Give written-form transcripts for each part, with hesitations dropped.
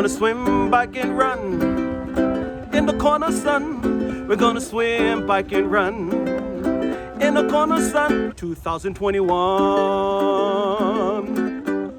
gonna swim, bike, and run. In the corner sun, we're gonna swim, bike, and run. In the corner sun, 2021.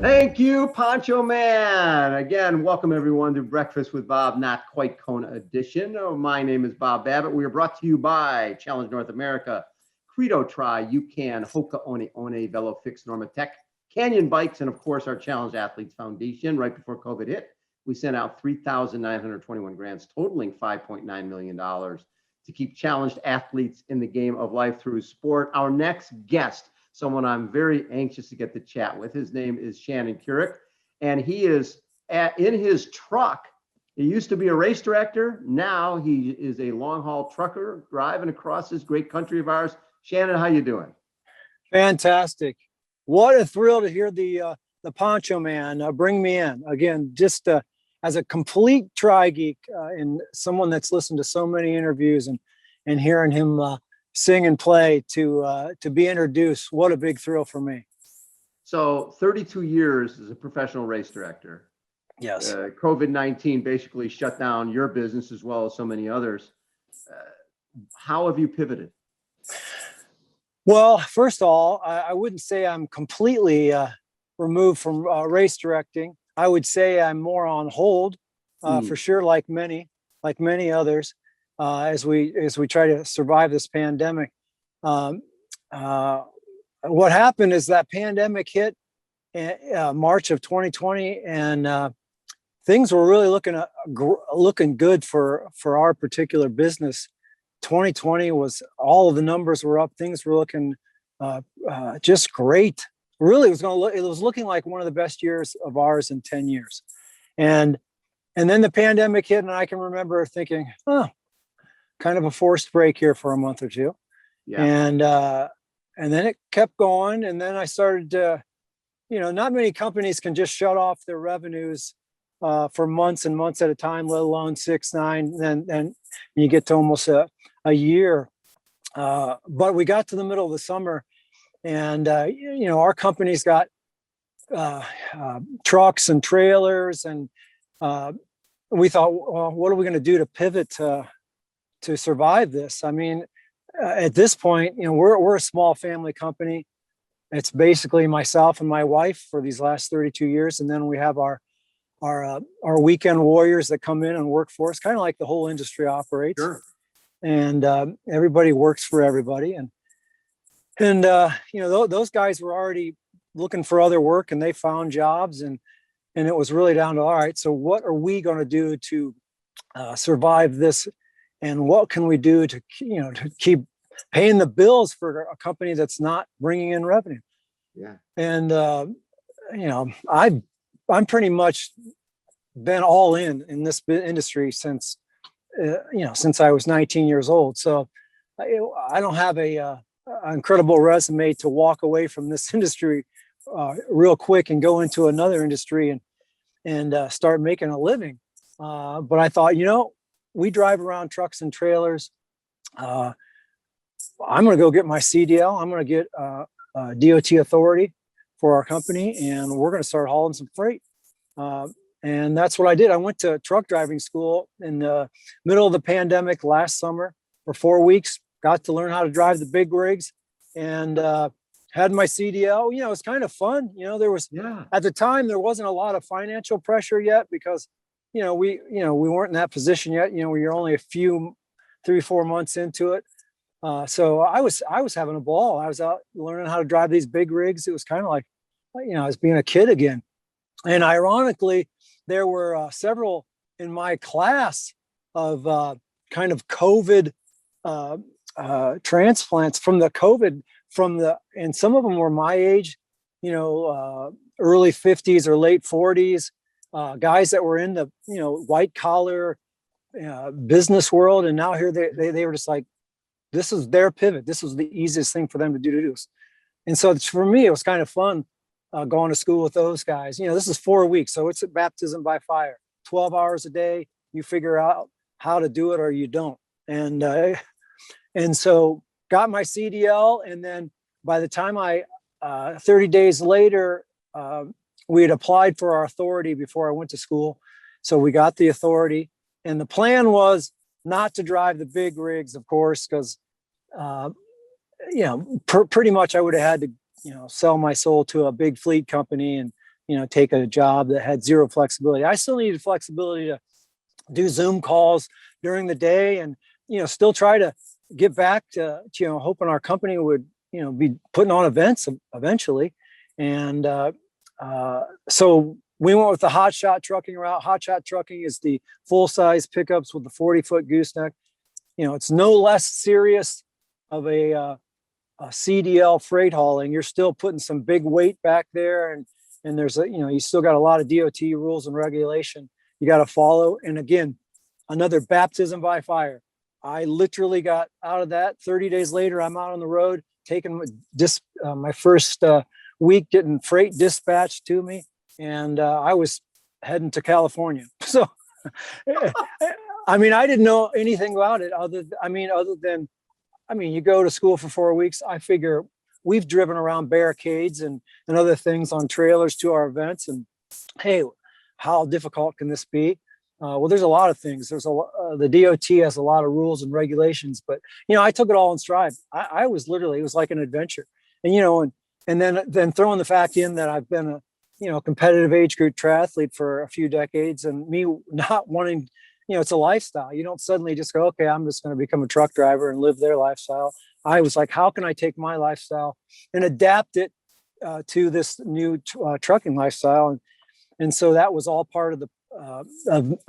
Thank you, Poncho Man. Again, welcome everyone to Breakfast with Bob, not quite Kona edition. My name is Bob Babbitt. We are brought to you by Challenge North America, Credo Tri, UCAN, Hoka One One, Velo Fix, Normatec, Canyon Bikes, and of course our Challenge Athletes Foundation. Right before COVID hit, we sent out 3,921 grants totaling $5.9 million to keep challenged athletes in the game of life through sport. Our next guest, someone I'm very anxious to get to chat with. His name is Shannon Kurek, and he is in his truck. He used to be a race director. Now he is a long-haul trucker driving across this great country of ours. Shannon, how you doing? Fantastic. What a thrill to hear the Poncho Man bring me in. Again, just as a complete tri-geek and someone that's listened to so many interviews and hearing him sing and play to be introduced, what a big thrill for me. So 32 years as a professional race director. Yes. COVID-19 basically shut down your business as well as so many others. How have you pivoted? Well, first of all, I wouldn't say I'm completely removed from race directing. I would say I'm more on hold for sure, like many others, as we try to survive this pandemic. What happened is that pandemic hit March of 2020, and things were really looking good for our particular business. 2020 was, all of the numbers were up. Things were looking just great. Really, it was looking like one of the best years of ours in 10 years. And then the pandemic hit, and I can remember thinking, kind of a forced break here for a month or two. Yeah. And then it kept going. And then I started to, not many companies can just shut off their revenues for months and months at a time, let alone 6, 9, then you get to almost a year. But we got to the middle of the summer, and our company's got trucks and trailers, and we thought, well, what are we going to do to pivot to survive this? I mean, at this point, we're a small family company. It's basically myself and my wife for these last 32 years, and then we have our weekend warriors that come in and work for us, kind of like the whole industry operates. Sure. And everybody works for everybody, and those guys were already looking for other work, and they found jobs, and it was really down to, all right, so what are we going to do to survive this, and what can we do to keep paying the bills for a company that's not bringing in revenue? Yeah. And I'm pretty much been all in this industry since I was 19 years old. So I don't have an incredible resume to walk away from this industry real quick and go into another industry and start making a living. But I thought, we drive around trucks and trailers. I'm going to go get my CDL. I'm going to get DOT authority for our company, and we're going to start hauling some freight. And that's what I did. I went to truck driving school in the middle of the pandemic last summer for 4 weeks, got to learn how to drive the big rigs, and had my CDL. It was kind of fun. At the time, there wasn't a lot of financial pressure yet because, we weren't in that position yet. You're only a few, 3-4 months into it. So I was having a ball. I was out learning how to drive these big rigs. It was kind of like, I was being a kid again. And ironically, there were several in my class of kind of COVID transplants from the COVID, and some of them were my age, early 50s or late 40s, guys that were in the, white collar business world. And now here they were just like, this is their pivot. This was the easiest thing for them to do. And so for me, it was kind of fun going to school with those guys. This is 4 weeks, so it's a baptism by fire. 12 hours a day, you figure out how to do it or you don't. And so got my CDL, and then by the time 30 days later, we had applied for our authority before I went to school. So we got the authority, and the plan was not to drive the big rigs, of course, because, pretty much I would have had to, sell my soul to a big fleet company and, take a job that had zero flexibility. I still needed flexibility to do Zoom calls during the day and, still try to get back to hoping our company would, be putting on events eventually. And so we went with the hot shot trucking route. Hot shot trucking is the full size pickups with the 40-foot gooseneck. It's no less serious of a CDL freight hauling. You're still putting some big weight back there, and there's you still got a lot of DOT rules and regulation you got to follow. And again, another baptism by fire. I literally got out of that. 30 days later, I'm out on the road taking my first week getting freight dispatched to me, and I was heading to California. So, I didn't know anything about it other than you go to school for 4 weeks. I figure we've driven around barricades and other things on trailers to our events, and hey, how difficult can this be? Well, there's a lot of things. The DOT has a lot of rules and regulations, but I took it all in stride. I was literally, it was like an adventure, and then throwing the fact in that I've been a competitive age group triathlete for a few decades, and me not wanting, it's a lifestyle. You don't suddenly just go, okay, I'm just going to become a truck driver and live their lifestyle. I was like, how can I take my lifestyle and adapt it to this new trucking lifestyle? And so that was all part of the,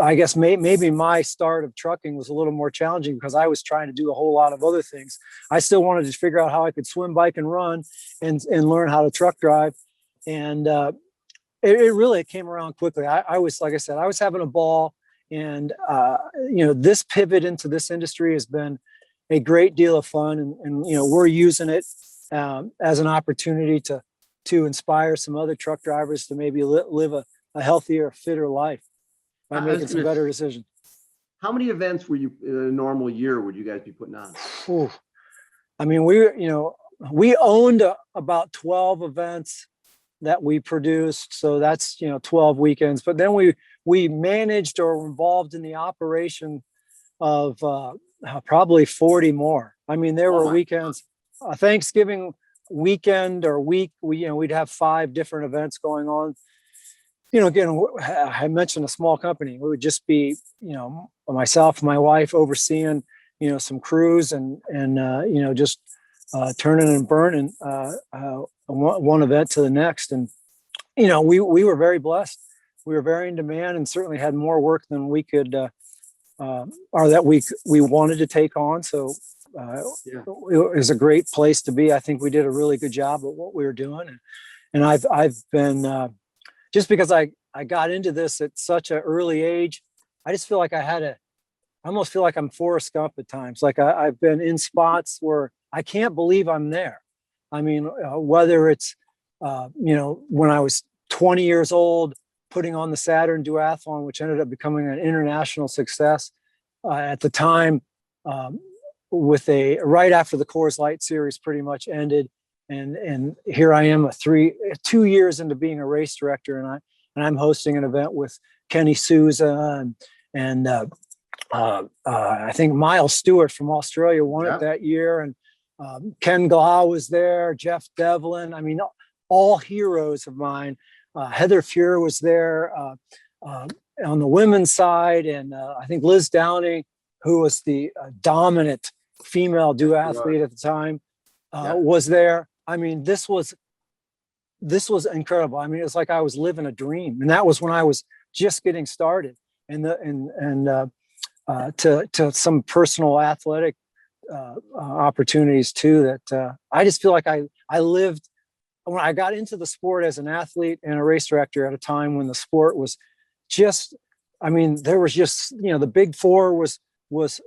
I guess maybe my start of trucking was a little more challenging because I was trying to do a whole lot of other things. I still wanted to figure out how I could swim, bike, and run and learn how to truck drive. And it really came around quickly. I was, like I said, I was having a ball. And, this pivot into this industry has been a great deal of fun. And we're using it as an opportunity to inspire some other truck drivers to maybe live a healthier, fitter life by making some better decisions. How many events were you in a normal year would you guys be putting on? Whew. We owned about 12 events that we produced. So that's, 12 weekends, but then we managed or were involved in the operation of probably 40 more. There were weekends, Thanksgiving weekend or week, we'd have 5 different events going on. Again, I mentioned a small company. It would just be, myself, my wife overseeing, some crews and just turning and burning one event to the next. And, we were very blessed. We were very in demand and certainly had more work than we could, or that we wanted to take on. So it was a great place to be. I think we did a really good job at what we were doing. And I've been, just because I got into this at such an early age, I just feel like I almost feel like I'm Forrest Gump at times. Like I've been in spots where I can't believe I'm there. Whether it's, when I was 20 years old, putting on the Saturn Duathlon, which ended up becoming an international success at the time, right after the Coors Light series pretty much ended. And here I am 2 years into being a race director, and I'm hosting an event with Kenny Souza and I think Miles Stewart from Australia won it that year, and Ken Glau was there, Jeff Devlin. All heroes of mine. Heather Fuhr was there on the women's side, and I think Liz Downey, who was the dominant female duathlete at the time, was there. This was incredible. It was like I was living a dream, and that was when I was just getting started. And to some personal athletic opportunities too. That I just feel like I lived when I got into the sport as an athlete and a race director at a time when the sport was just. There was just the big four was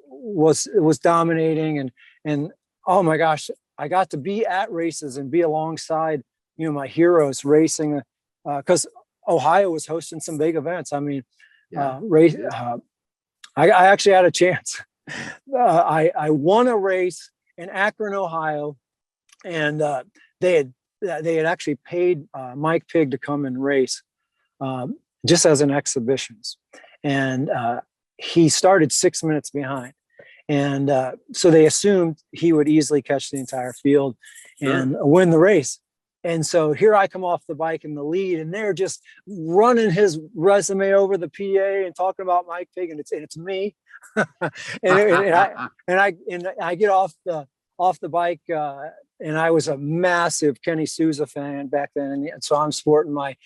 dominating, and oh my gosh. I got to be at races and be alongside, my heroes racing, because Ohio was hosting some big events. I actually had a chance. I won a race in Akron, Ohio, and they had they had actually paid Mike Pigg to come and race just as an exhibitions. And he started 6 minutes behind. And so they assumed he would easily catch the entire field and win the race. And so here I come off the bike in the lead, and they're just running his resume over the PA and talking about Mike Pigg, and it's me. and I get off the bike, and I was a massive Kenny Souza fan back then, and so I'm sporting my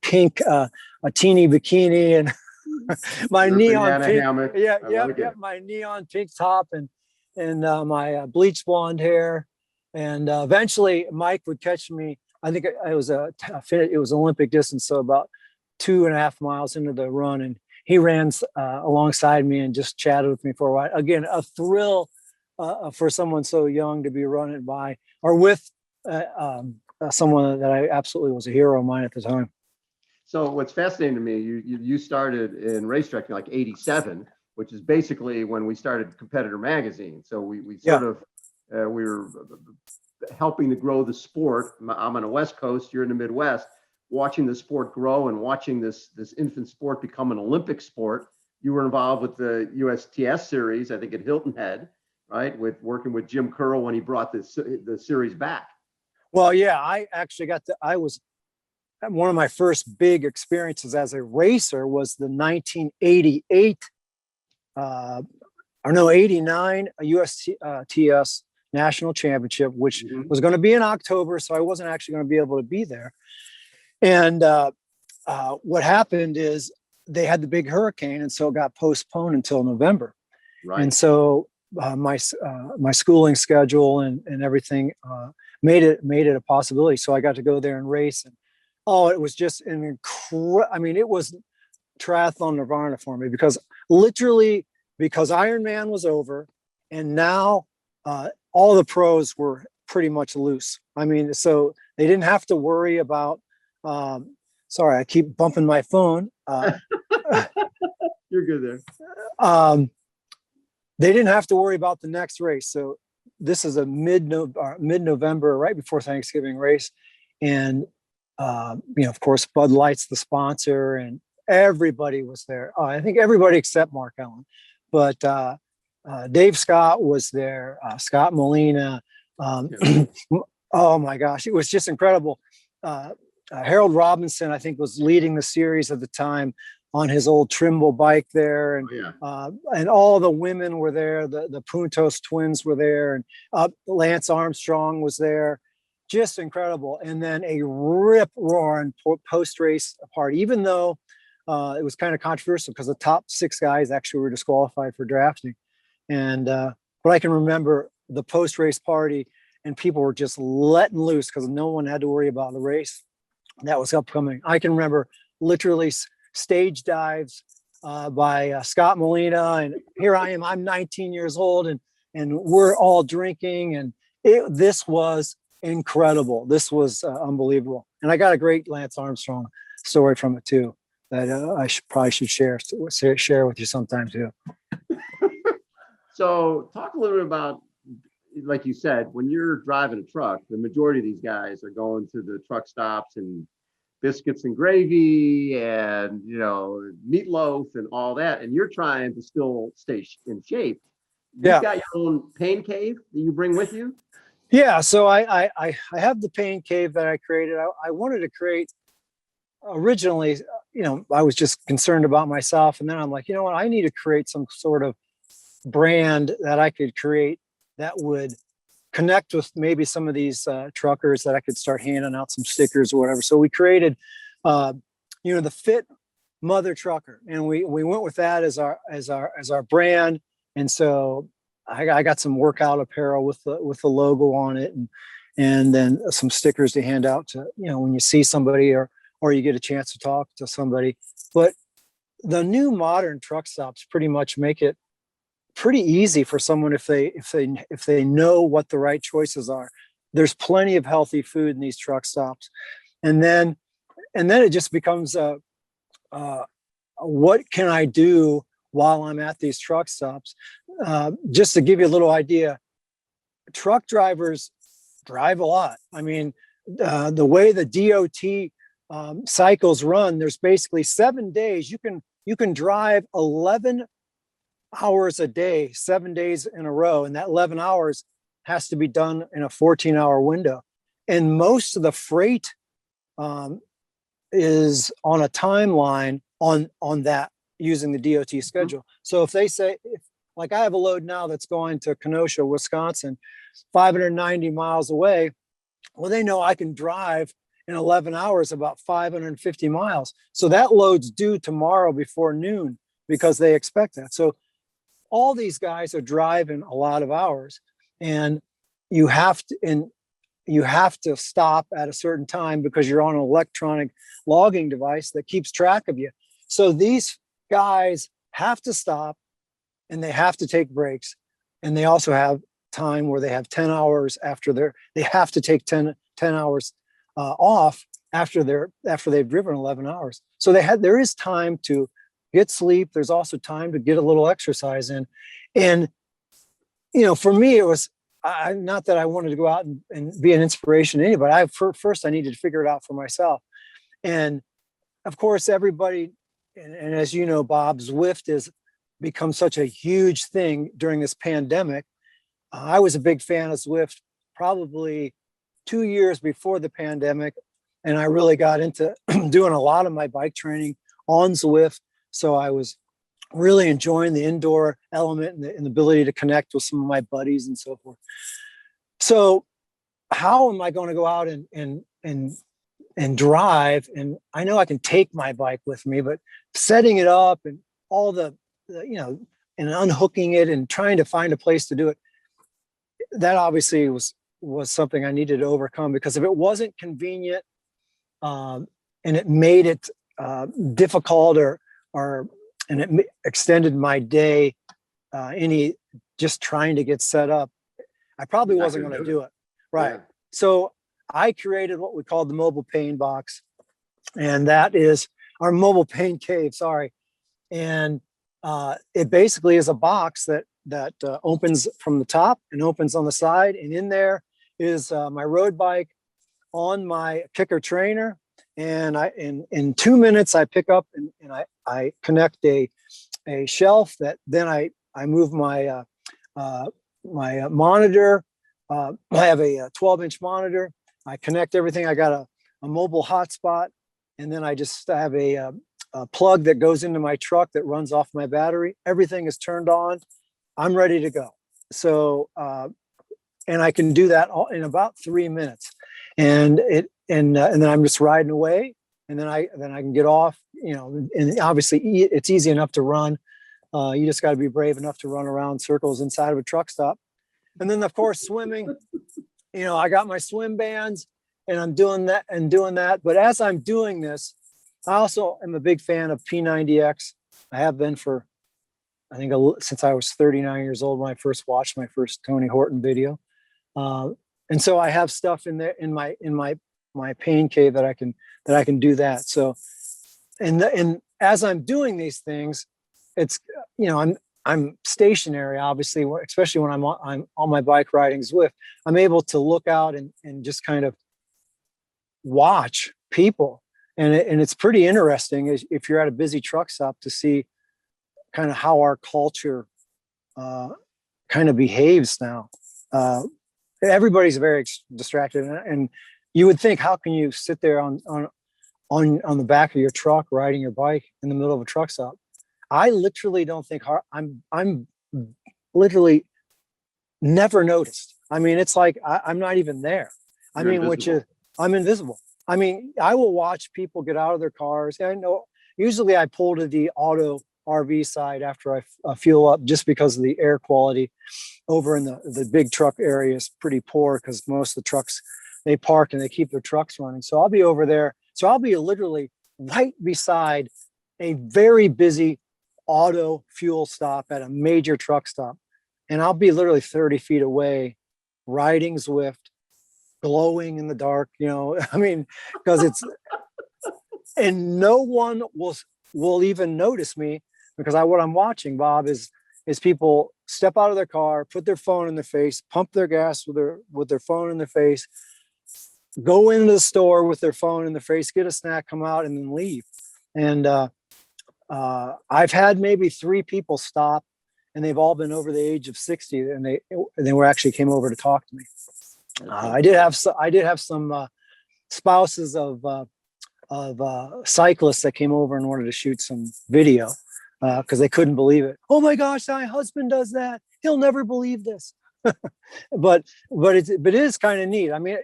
pink a teeny bikini and my neon pink hammock. My neon pink top and my bleach blonde hair. And eventually Mike would catch me. I think it was Olympic distance, so about 2.5 miles into the run, and he ran alongside me and just chatted with me for a while. Again, a thrill for someone so young to be running by or with someone that I absolutely was a hero of mine at the time. So what's fascinating to me, you started in racetracking like '87, which is basically when we started Competitor Magazine. So we sort of we were helping to grow the sport. I'm on the West Coast, you're in the Midwest, watching the sport grow and watching this infant sport become an Olympic sport. You were involved with the USTS series, I think at Hilton Head, right? With working with Jim Curl when he brought the series back. Well, yeah, I actually I was one of my first big experiences as a racer was the 1988 '89 USTS National Championship, which was going to be in October, so I wasn't actually going to be able to be there. And what happened is they had the big hurricane, and so it got postponed until November. Right. And so my schooling schedule and everything made it a possibility. So I got to go there and race, and it was just an incredible. I mean, it was triathlon nirvana for me because Ironman was over, and now all the pros were pretty much loose. I mean, so they didn't have to worry about, sorry, I keep bumping my phone. You're good there. They didn't have to worry about the next race. So this is a mid-November, right before Thanksgiving race. And, of course, Bud Light's the sponsor and everybody was there. I think everybody except Mark Allen, but Dave Scott was there, Scott Molina. Oh my gosh, it was just incredible. Harold Robinson, I think, was leading the series at the time on his old Trimble bike there. And and all the women were there. The Puntos twins were there, and Lance Armstrong was there. Just incredible. And then a rip-roaring post-race party, even though it was kind of controversial because the top 6 guys actually were disqualified for drafting. And but I can remember the post-race party, and people were just letting loose because no one had to worry about the race that was upcoming. I can remember literally stage dives by Scott Molina, and here I am. I'm 19 years old, and we're all drinking, and this was incredible. This was unbelievable, and I got a great Lance Armstrong story from it too that I should share with you sometime too. So talk a little bit about, like you said, when you're driving a truck, the majority of these guys are going to the truck stops and biscuits and gravy and, meatloaf and all that. And you're trying to still stay in shape. You've got your own pain cave that you bring with you? Yeah. So I have the pain cave that I created. I wanted to create originally, I was just concerned about myself. And then I'm like, you know what, I need to create some sort of brand that I could create that would connect with maybe some of these truckers that I could start handing out some stickers or whatever. So we created, the Fit Mother Trucker, and we went with that as our brand. And so I got some workout apparel with the logo on it, and then some stickers to hand out to, when you see somebody or you get a chance to talk to somebody. But the new modern truck stops pretty much make it pretty easy for someone if they know what the right choices are. There's plenty of healthy food in these truck stops, and then it just becomes what can I do while I'm at these truck stops? Just to give you a little idea, truck drivers drive a lot. I mean, the way the DOT cycles run, there's basically 7 days. You can drive 11 hours a day, 7 days in a row, and that 11 hours has to be done in a 14-hour window. And most of the freight is on a timeline on that using the DOT schedule. So if they say, like I have a load now that's going to Kenosha, Wisconsin, 590 miles away, well, they know I can drive in 11 hours about 550 miles. So that load's due tomorrow before noon because they expect that. So all these guys are driving a lot of hours, and you have to stop at a certain time because you're on an electronic logging device that keeps track of you. So these guys have to stop, and they have to take breaks, and they also have time where they have 10 hours after they have to take 10 hours off after they've driven 11 hours. So there is time to get sleep. There's also time to get a little exercise in. And, for me, it was not that I wanted to go out and be an inspiration to anybody. First, I needed to figure it out for myself. And of course, everybody, and as you know, Bob, Zwift has become such a huge thing during this pandemic. I was a big fan of Zwift probably 2 years before the pandemic, and I really got into doing a lot of my bike training on Zwift. So I was really enjoying the indoor element and the ability to connect with some of my buddies and so forth. So how am I going to go out and drive? And I know I can take my bike with me, but setting it up and all the and unhooking it and trying to find a place to do it, that obviously was something I needed to overcome, because if it wasn't convenient and it made it difficult and it extended my day just trying to get set up, I probably wasn't going to do it. Right. Yeah. So I created what we called the mobile pain box, and that is our mobile pain cave. Sorry. And it basically is a box that opens from the top and opens on the side. And in is my road bike on my kicker trainer. And in 2 minutes, I pick up and I connect a shelf that then I move my my monitor. I have a 12-inch monitor. I connect everything. I got a mobile hotspot, and then I just have a plug that goes into my truck that runs off my battery. Everything is turned on. I'm ready to go. So, and I can do that all in about 3 minutes, and then I'm just riding away, and then I can get off. And obviously it's easy enough to run. You just got to be brave enough to run around circles inside of a truck stop. And then of course swimming. I got my swim bands, and I'm doing that. But as I'm doing this, I also am a big fan of P90X. I have been for, I think, since I was 39 years old when I first watched my first Tony Horton video. And so I have stuff in there in my pain cave that I can do that. So, and as I'm doing these things, it's, I'm stationary, obviously, especially when I'm on my bike riding Zwift. I'm able to look out and just kind of watch people. And it's pretty interesting if you're at a busy truck stop to see kind of how our culture kind of behaves now. Everybody's very distracted, and you would think, how can you sit there on the back of your truck riding your bike in the middle of a truck stop? I literally don't think I'm literally never noticed. I mean, it's like I'm not even there. I'm invisible. I mean, I will watch people get out of their cars. I know usually I pull to the auto RV side after I fuel up, just because of the air quality over in the big truck area is pretty poor, because most of the trucks, they park and they keep their trucks running. So I'll be over there. So I'll be literally right beside a very busy auto fuel stop at a major truck stop. And I'll be literally 30 feet away riding Zwift, glowing in the dark, I mean, because it's, and no one will even notice me, because what I'm watching, Bob, is people step out of their car, put their phone in their face, pump their gas with their phone in their face, go into the store with their phone in their face, get a snack, come out, and then leave. And I've had maybe 3 people stop, and they've all been over the age of 60, and they were actually came over to talk to me. I did have some spouses of cyclists that came over and wanted to shoot some video because they couldn't believe it. Oh my gosh, my husband does that. He'll never believe this. but it is kind of neat. I mean,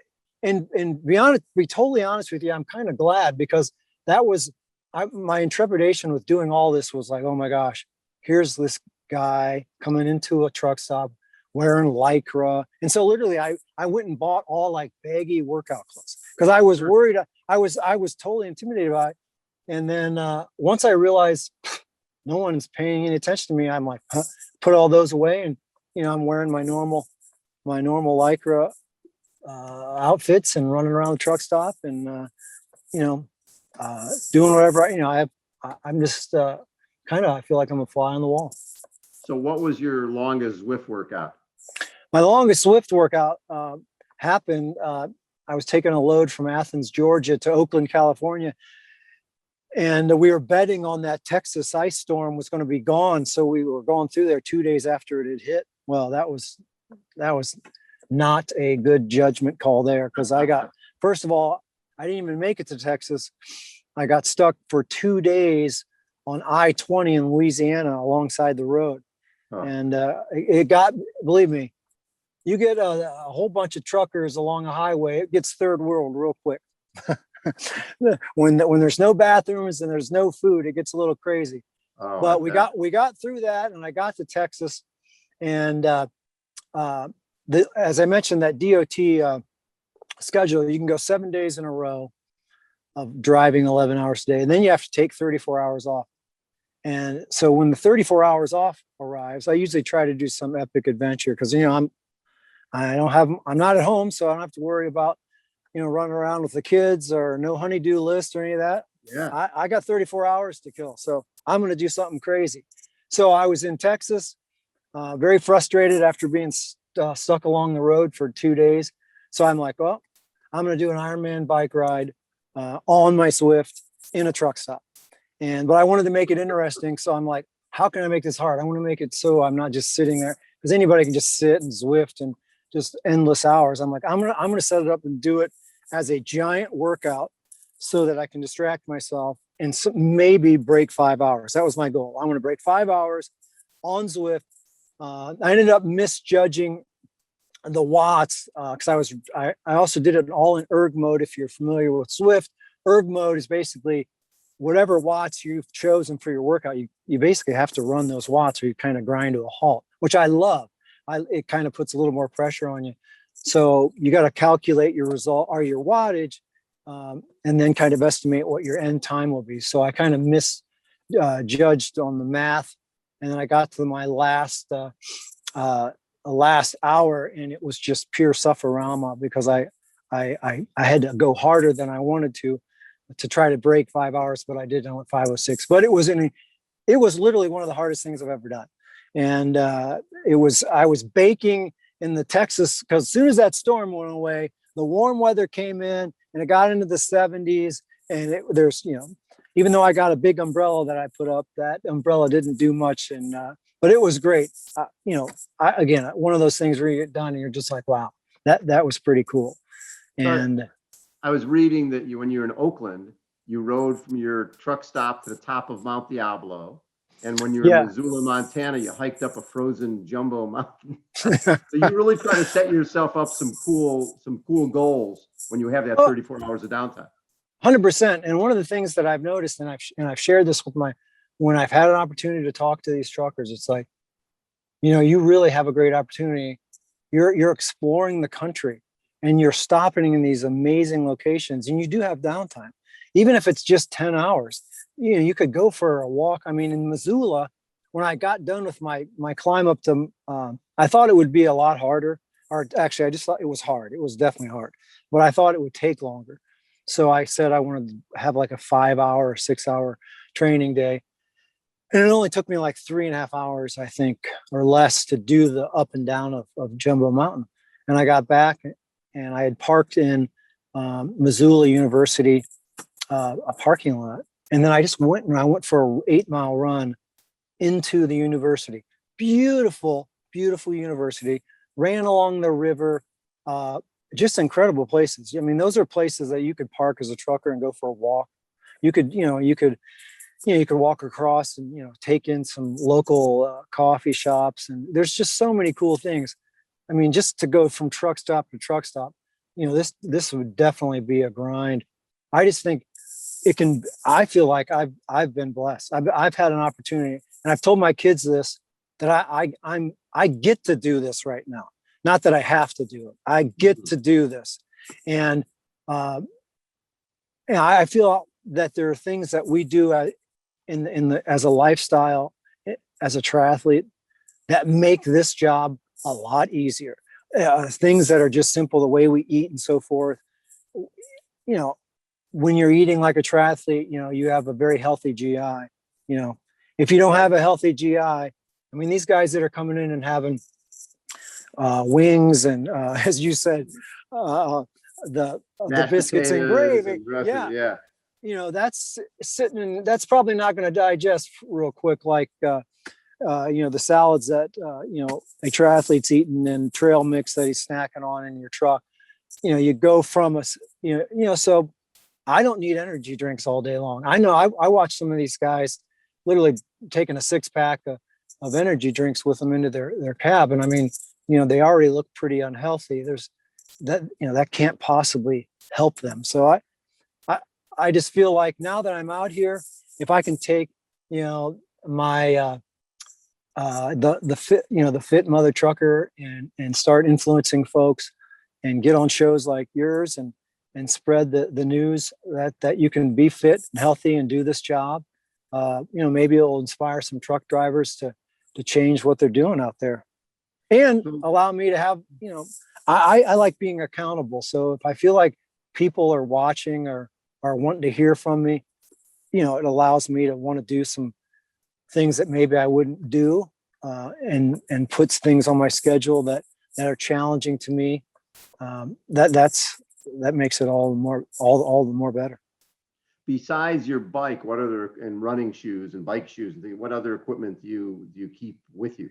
and be totally honest with you, I'm kind of glad, because that was my intrepidation with doing all this was like, oh my gosh, here's this guy coming into a truck stop wearing Lycra. And so literally I went and bought all like baggy workout clothes because I was worried. I was totally intimidated by it. And then once I realized no one's paying any attention to me, I'm like, put all those away. And, I'm wearing my normal Lycra outfits and running around the truck stop and, doing whatever, I'm just I feel like I'm a fly on the wall. So what was your longest Zwift workout? My longest Zwift workout happened. I was taking a load from Athens, Georgia to Oakland, California. And we were betting on that Texas ice storm was going to be gone. So we were going through there 2 days after it had hit. Well, that was not a good judgment call there, because first of all, I didn't even make it to Texas. I got stuck for 2 days on I-20 in Louisiana alongside the road. Oh. And it got, believe me, you get a whole bunch of truckers along a highway, it gets third world real quick. when there's no bathrooms and there's no food, it gets a little crazy. Oh, but we got through that, and I got to Texas, and as I mentioned, that DOT schedule, you can go 7 days in a row of driving 11 hours a day, and then you have to take 34 hours off. And so when the 34 hours off arrives, I usually try to do some epic adventure, because I'm not at home, so I don't have to worry about running around with the kids or no honey-do list or any of that. Yeah, I got 34 hours to kill, so I'm going to do something crazy. So I was in Texas, very frustrated after being stuck along the road for 2 days. So I'm like, well, I'm going to do an Ironman bike ride on my Zwift in a truck stop. But I wanted to make it interesting. So I'm like, how can I make this hard? I want to make it so I'm not just sitting there, because anybody can just sit and Zwift and just endless hours. I'm like, I'm going to set it up and do it as a giant workout so that I can distract myself and maybe break 5 hours. That was my goal. I'm going to break 5 hours on Zwift. I ended up misjudging the watts because I also did it all in erg mode. If you're familiar with Zwift, erg mode is basically whatever watts you've chosen for your workout. You basically have to run those watts or you kind of grind to a halt, which I love. It kind of puts a little more pressure on you. So you got to calculate your result or your wattage, and then kind of estimate what your end time will be. So I kind of misjudged on the math, and then I got to my last hour, and it was just pure sufferama because I had to go harder than I wanted to try to break 5 hours, but I did. I went 5:06. But it was literally one of the hardest things I've ever done. And I was baking in the Texas, because as soon as that storm went away, the warm weather came in and it got into the 70s. And there's, even though I got a big umbrella that I put up, that umbrella didn't do much. And but it was great. Again, one of those things where you get done and you're just like, wow, that was pretty cool. And I was reading that when you were in Oakland, you rode from your truck stop to the top of Mount Diablo. And when you were in Missoula, Montana, you hiked up a frozen jumbo mountain. So you really try to set yourself up some cool goals when you have that 34 hours of downtime. 100%. And one of the things that I've noticed, and I've shared this with when I've had an opportunity to talk to these truckers, it's like, you really have a great opportunity. You're exploring the country and you're stopping in these amazing locations, and you do have downtime, even if it's just 10 hours. You could go for a walk. I mean, in Missoula, when I got done with my climb up to, I thought it would be a lot harder. Or actually, I just thought it was hard. It was definitely hard, but I thought it would take longer. So I said I wanted to have like a 5 hour or 6 hour training day. And it only took me like 3.5 hours, I think, or less to do the up and down of Jumbo Mountain. And I got back and I had parked in Missoula University, a parking lot. And then I went for an 8-mile run into the university. Beautiful, beautiful university. Ran along the river. Just incredible places. I mean, those are places that you could park as a trucker and go for a walk. You could walk across and, take in some local coffee shops. And there's just so many cool things. I mean, just to go from truck stop to truck stop, this would definitely be a grind. I just think I feel like I've been blessed. I've had an opportunity, and I've told my kids this, that I get to do this right now. Not that I have to do it. I get to do this. And I feel that there are things that we do as a lifestyle, as a triathlete, that make this job a lot easier. Things that are just simple, the way we eat and so forth. When you're eating like a triathlete, you have a very healthy GI. If you don't have a healthy GI, I mean, these guys that are coming in and having wings and, as you said, the biscuits and gravy, that's sitting in, that's probably not going to digest real quick, like the salads that a triathlete's eating and trail mix that he's snacking on in your truck. You go from so I don't need energy drinks all day long. I know I watch some of these guys literally taking a 6-pack of energy drinks with them into their cab, and I mean, they already look pretty unhealthy. There's that can't possibly help them. So I just feel like now that I'm out here, if I can take my the fit mother trucker and start influencing folks and get on shows like yours and spread the news that you can be fit and healthy and do this job. Maybe it'll inspire some truck drivers to change what they're doing out there, and allow me to have, I like being accountable. So if I feel like people are watching or are wanting to hear from me, it allows me to want to do some things that maybe I wouldn't do, and puts things on my schedule that are challenging to me. That makes it all the more better. Besides your bike, what other, and running shoes and bike shoes, what other equipment do you keep with you?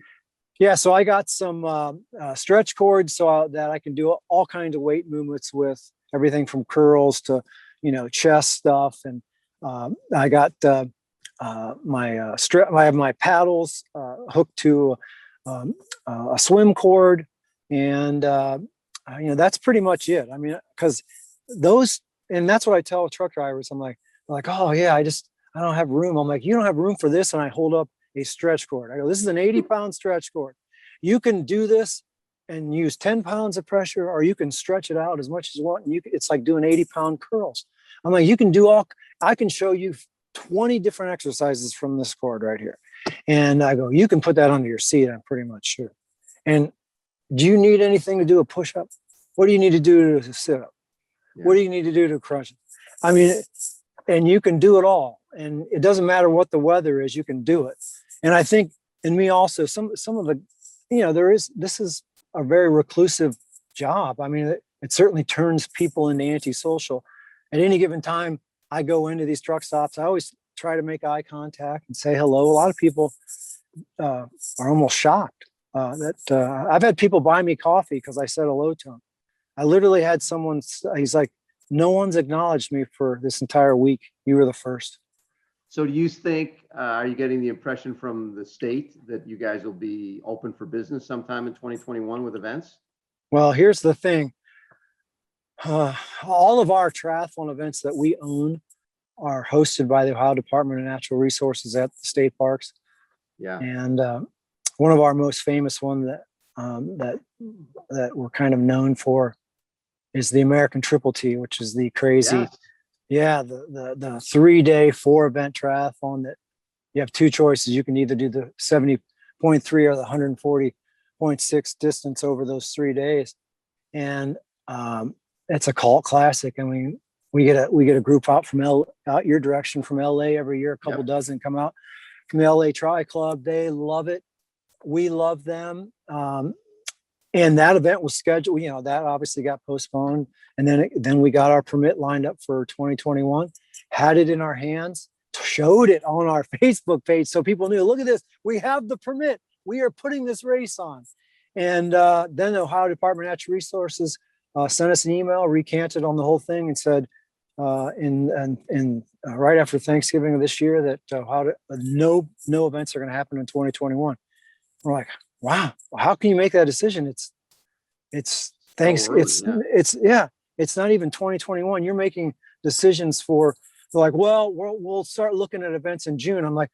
Yeah, so I got some stretch cords so that I can do all kinds of weight movements with, everything from curls to chest stuff, and I got my I have my paddles hooked to a swim cord, and that's pretty much it. I mean, because and that's what I tell truck drivers. I'm like, oh yeah, I don't have room. I'm like, you don't have room for this, and I hold up a stretch cord. I go, this is an 80-pound stretch cord. You can do this and use 10 pounds of pressure, or you can stretch it out as much as you want. And it's like doing 80-pound curls. I'm like, I can show you 20 different exercises from this cord right here. And I go, you can put that under your seat, I'm pretty much sure. And do you need anything to do a push-up? What do you need to do to sit up? Yeah. What do you need to do to crunch it? I mean, and you can do it all. And it doesn't matter what the weather is, you can do it. And I think in me also, some of the, this is a very reclusive job. I mean, it certainly turns people into antisocial. At any given time, I go into these truck stops, I always try to make eye contact and say hello. A lot of people are almost shocked that I've had people buy me coffee because I said hello to them. I literally had someone, he's like, no one's acknowledged me for this entire week. You were the first. So do you think, are you getting the impression from the state that you guys will be open for business sometime in 2021 with events? Well, here's the thing. All of our triathlon events that we own are hosted by the Ohio Department of Natural Resources at the state parks. Yeah. And one of our most famous one that we're kind of known for is the American Triple T, which is the crazy, the 3-day 4-event triathlon that you have two choices. You can either do the 70.3 or the 140.6 distance over those 3 days. And it's a cult classic. I mean, we get a group out your direction from LA every year. A couple dozen come out from the LA Tri Club. They love it. We love them. And that event was scheduled, that obviously got postponed. And then we got our permit lined up for 2021, had it in our hands, showed it on our Facebook page. So people knew, look at this, we have the permit. We are putting this race on. And then the Ohio Department of Natural Resources sent us an email, recanted on the whole thing, and said right after Thanksgiving of this year that no events are going to happen in 2021. We're like, wow, how can you make that decision? It's thanks. early, It's not even 2021. You're making decisions for, they're like, well, we'll start looking at events in June. I'm like,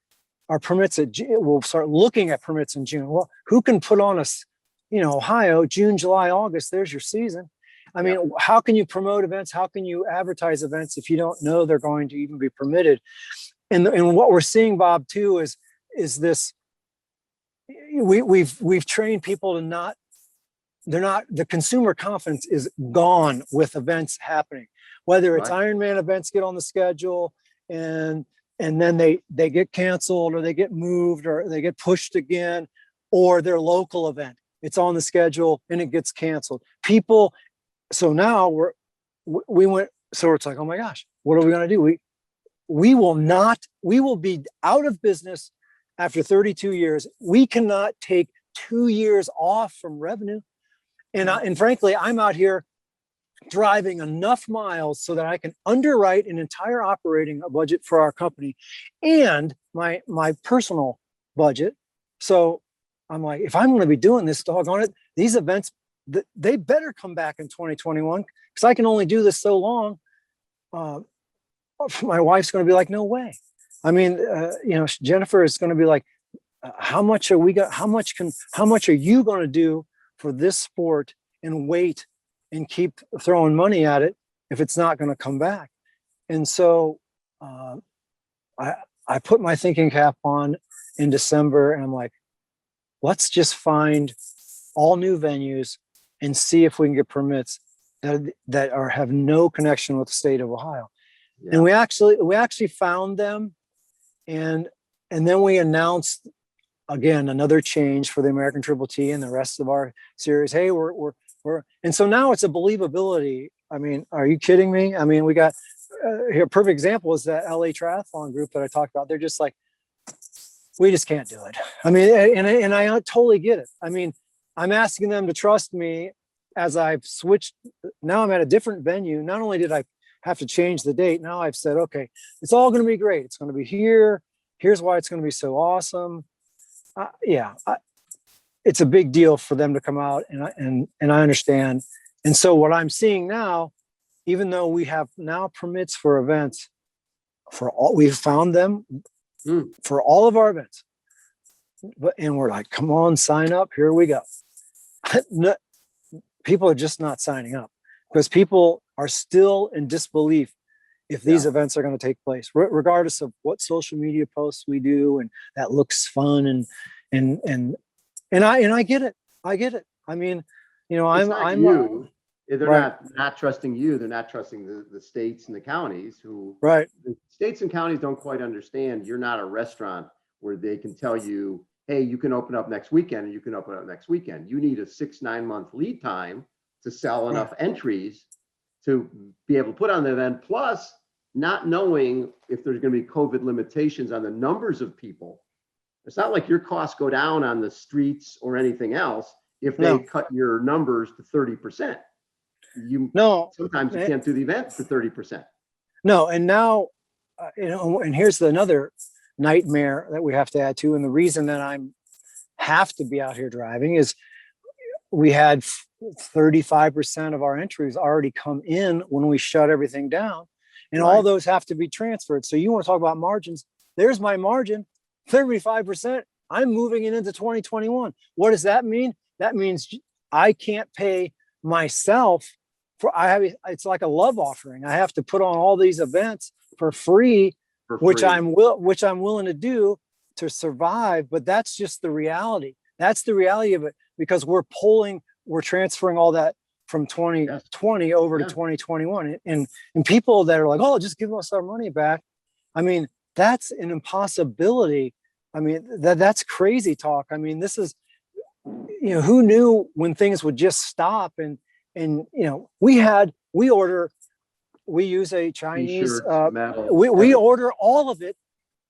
our permits we'll start looking at permits in June. Well, who can put on us, Ohio, June, July, August, there's your season. I mean, how can you promote events? How can you advertise events if you don't know they're going to even be permitted? And what we're seeing, Bob, too, is this, we've trained people to the consumer confidence is gone with events happening, whether it's Ironman events get on the schedule and then they get canceled or they get moved or they get pushed again, or their local event, it's on the schedule and it gets canceled. So now so it's like, oh my gosh, what are we going to do? We will be out of business after 32 years. We cannot take 2 years off from revenue. And frankly, I'm out here driving enough miles so that I can underwrite an entire operating budget for our company and my personal budget. So I'm like, if I'm going to be doing this, doggone it, these events, they better come back in 2021 because I can only do this so long. My wife's going to be like, no way. I mean, Jennifer is going to be like, how much are you going to do for this sport and wait and keep throwing money at it if it's not going to come back? And so I put my thinking cap on in December and I'm like, let's just find all new venues and see if we can get permits that have no connection with the state of Ohio. Yeah. And we actually found them. And then we announced again another change for the American Triple T and the rest of our series. Hey, we're and so now it's a believability. I mean, are you kidding me? I mean, we got here. A perfect example is that LA triathlon group that I talked about. They're just like, we just can't do it. I mean, and I totally get it. I mean, I'm asking them to trust me as I've switched. Now I'm at a different venue. Not only did I have to change the date, now I've said, okay, it's all going to be great. It's going to be here. Here's why it's going to be so awesome. It's a big deal for them to come out, and I understand. And so what I'm seeing now, even though we have now permits for events, we've found them for all of our events, and we're like, come on, sign up. Here we go. People are just not signing up because people are still in disbelief if these events are going to take place, regardless of what social media posts we do, and that looks fun and I get it. I get it. I mean, I'm they're not trusting you. They're not trusting the states and the counties the states and counties don't quite understand. You're not a restaurant where they can tell you, hey, you can open up next weekend and you can open up next weekend. You need a 6-9 month lead time to sell enough entries to be able to put on the event. Plus not knowing if there's going to be COVID limitations on the numbers of people. It's not like your costs go down on the streets or anything else if they cut your numbers to 30%. Sometimes you can't do the event for 30%. No, and now, and here's another nightmare that we have to add to. And the reason that I have to be out here driving is we had 35% of our entries already come in when we shut everything down, and all those have to be transferred. So you want to talk about margins? There's my margin. 35%, I'm moving it into 2021. What does that mean? That means I can't pay myself it's like a love offering. I have to put on all these events for free. Which I'm willing to do to survive, but that's just the reality. That's the reality of it, because we're transferring all that from 2020 over to 2021. And people that are like, oh, just give us our money back. I mean, that's an impossibility. I mean, that's crazy talk. I mean, this is, who knew when things would just stop? And we use a Chinese, T-shirts, medals, we everything. order all of it.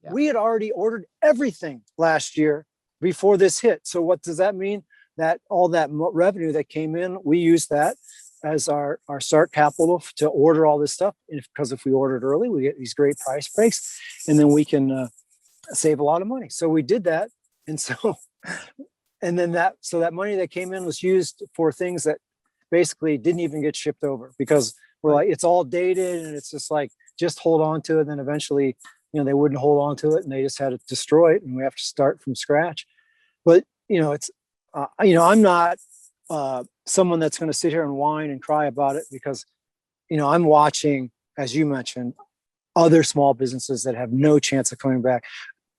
Yeah. We had already ordered everything last year before this hit. So what does that mean? That all that revenue that came in, we used that as our start capital to order all this stuff. Because if we ordered early, we get these great price breaks, and then we can save a lot of money. So we did that. And so, and then that money that came in was used for things that basically didn't even get shipped over, because we're like, it's all dated, and it's just like, just hold on to it. And then eventually, they wouldn't hold on to it, and they just had to destroy it, and we have to start from scratch. But, it's, I'm not someone that's going to sit here and whine and cry about it, because, I'm watching, as you mentioned, other small businesses that have no chance of coming back.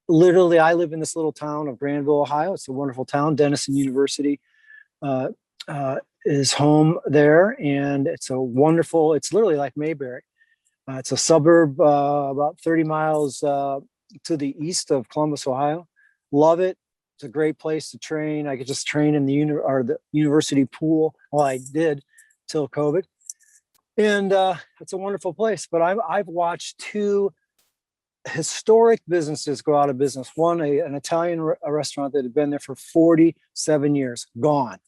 Literally, I live in this little town of Granville, Ohio. It's a wonderful town. Denison University is home there, and it's literally like Mayberry. It's a suburb about 30 miles to the east of Columbus, Ohio. Love it. It's a great place to train. I could just train in the university pool. Well, I did till COVID, and it's a wonderful place. But I've watched two historic businesses go out of business. One, an Italian restaurant that had been there for 47 years, gone.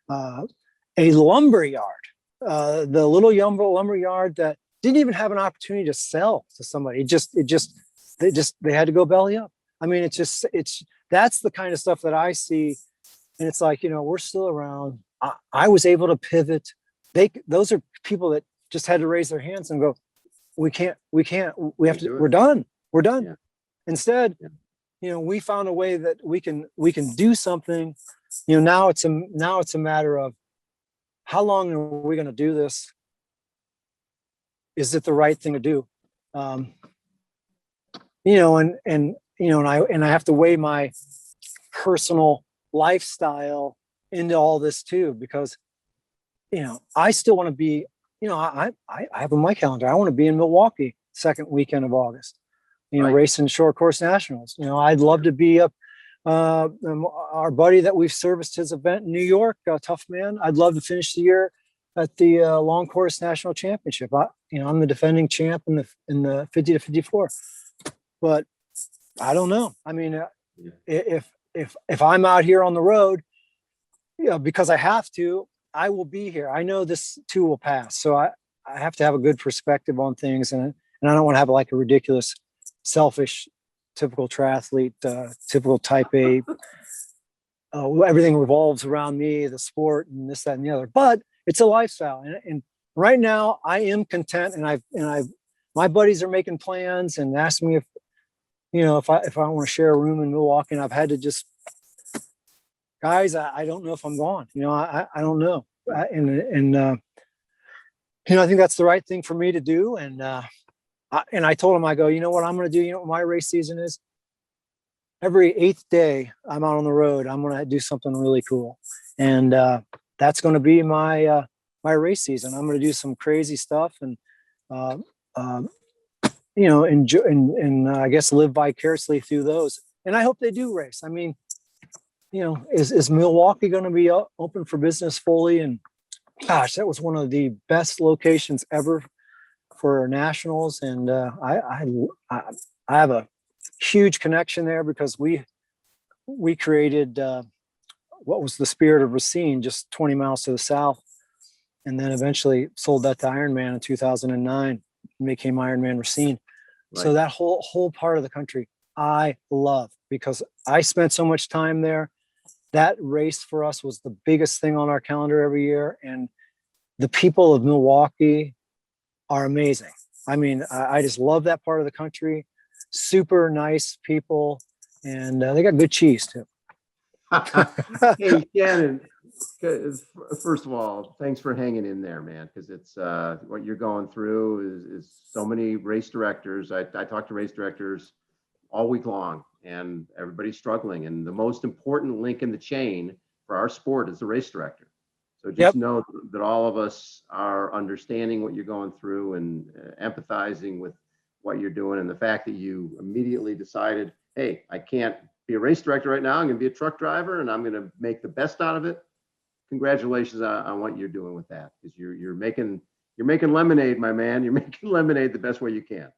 A lumber yard, the little lumber yard that didn't even have an opportunity to sell to somebody. They had to go belly up. I mean, that's the kind of stuff that I see. And it's like, we're still around. I was able to pivot. Those are people that just had to raise their hands and go, we have to, we're done. Yeah. Instead, we found a way that we can do something. Now it's a matter of, how long are we going to do this? Is it the right thing to do? And I have to weigh my personal lifestyle into all this too, because, I still want to be, I have on my calendar, I want to be in Milwaukee second weekend of August, Right. racing short course nationals. I'd love to be up, our buddy that we've serviced his event in New York, Tough Man. I'd love to finish the year at the long course national championship. I'm the defending champ in the 50 to 54, but I don't know. I mean, if I'm out here on the road, because I have to, I will be here. I know this too will pass. So I have to have a good perspective on things, and I don't want to have like a ridiculous, selfish, typical triathlete, typical type A. Everything revolves around me, the sport, and this, that, and the other. But it's a lifestyle, and right now I am content. And my buddies are making plans and asking me if I want to share a room in Milwaukee. And I've had to just, guys, I don't know if I'm going. I don't know. I think that's the right thing for me to do. And I told him, I go, you know what I'm going to do? You know what my race season is? Every 8th day I'm out on the road, I'm going to do something really cool. And that's going to be my race season. I'm going to do some crazy stuff and, enjoy and I guess live vicariously through those. And I hope they do race. I mean, is Milwaukee going to be open for business fully? And gosh, that was one of the best locations ever for nationals. And I have a huge connection there, because we created what was the Spirit of Racine just 20 miles to the south, and then eventually sold that to Ironman in 2009 and became Ironman Racine. Right. So that whole part of the country I love, because I spent so much time there. That race for us was the biggest thing on our calendar every year, and the people of Milwaukee are amazing. I mean, I just love that part of the country. Super nice people, and they got good cheese too. Hey, Shannon, first of all, thanks for hanging in there, man, because it's what you're going through is so many race directors. I talk to race directors all week long, and everybody's struggling. And the most important link in the chain for our sport is the race director. So just know that all of us are understanding what you're going through and empathizing with what you're doing, and the fact that you immediately decided, hey, I can't be a race director right now. I'm going to be a truck driver, and I'm going to make the best out of it. Congratulations on what you're doing with that, because you're making lemonade, my man. You're making lemonade the best way you can.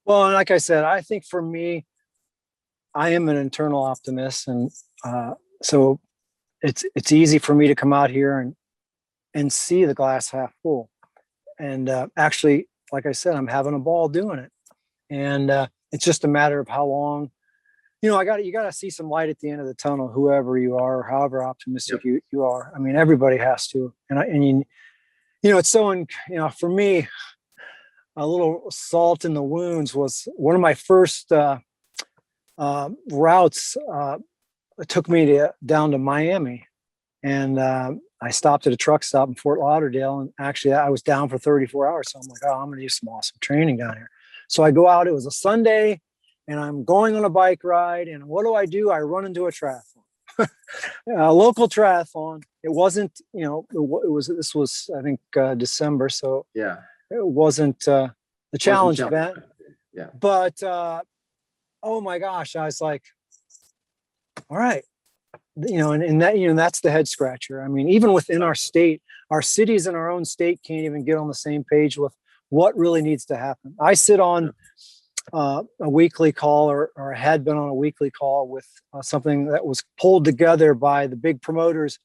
Well, and like I said, I think for me, I am an internal optimist, and so it's easy for me to come out here and see the glass half full. And actually, like I said, I'm having a ball doing it, and it's just a matter of how long. You got to see some light at the end of the tunnel, whoever you are, or however optimistic you are. I mean, everybody has to, it's so, for me, a little salt in the wounds was one of my first routes. It took me down to Miami, and I stopped at a truck stop in Fort Lauderdale, and actually I was down for 34 hours. So I'm like, oh, I'm going to do some awesome training down here. So I go out, it was a Sunday, and I'm going on a bike ride. And what do? I run into a triathlon, a local triathlon. It wasn't, this was, I think, December. So yeah, it wasn't the challenge event. Yeah. But, oh my gosh, I was like, all right. And that's the head scratcher. I mean, even within our state, our cities in our own state can't even get on the same page with what really needs to happen. I sit on a weekly call or had been on a weekly call with something that was pulled together by the big promoters,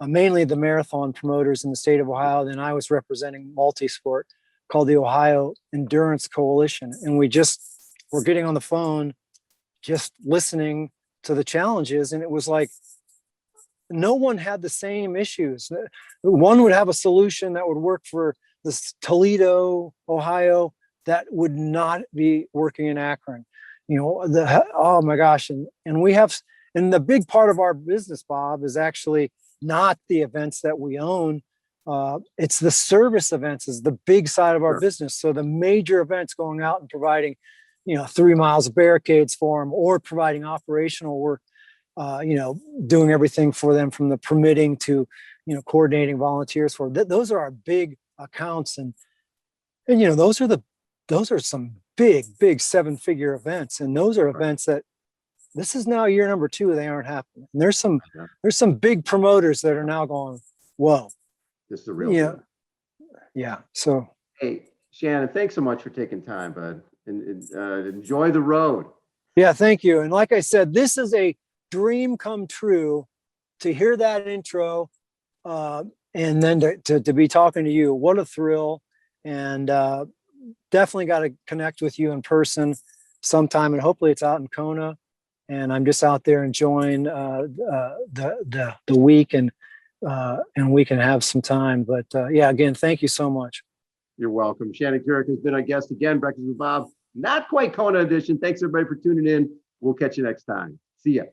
mainly the marathon promoters in the state of Ohio. Then I was representing multi-sport, called the Ohio Endurance Coalition. And we're getting on the phone, just listening to the challenges. And it was like, no one had the same issues. One would have a solution that would work for this Toledo, Ohio, that would not be working in Akron. Oh my gosh. And we have, and the big part of our business, Bob, is actually not the events that we own. It's the service events is the big side of our business. So the major events, going out and providing, 3 miles of barricades for them, or providing operational work, doing everything for them from the permitting to, coordinating volunteers for those are our big accounts. And those are some big 7-figure events. And those are events that this is now year number 2. They aren't happening. And there's some big promoters that are now going, whoa, this is the real thing. Yeah. So, hey, Shannon, thanks so much for taking time, bud. And enjoy the road. Yeah, thank you. And like I said, this is a dream come true to hear that intro, and then to be talking to you. What a thrill. And definitely got to connect with you in person sometime, and hopefully it's out in Kona. And I'm just out there enjoying the week, and we can have some time. But yeah, again, thank you so much. You're welcome. Shannon Kurek has been our guest again. Breakfast with Bob, not quite Kona edition. Thanks everybody for tuning in. We'll catch you next time. See ya.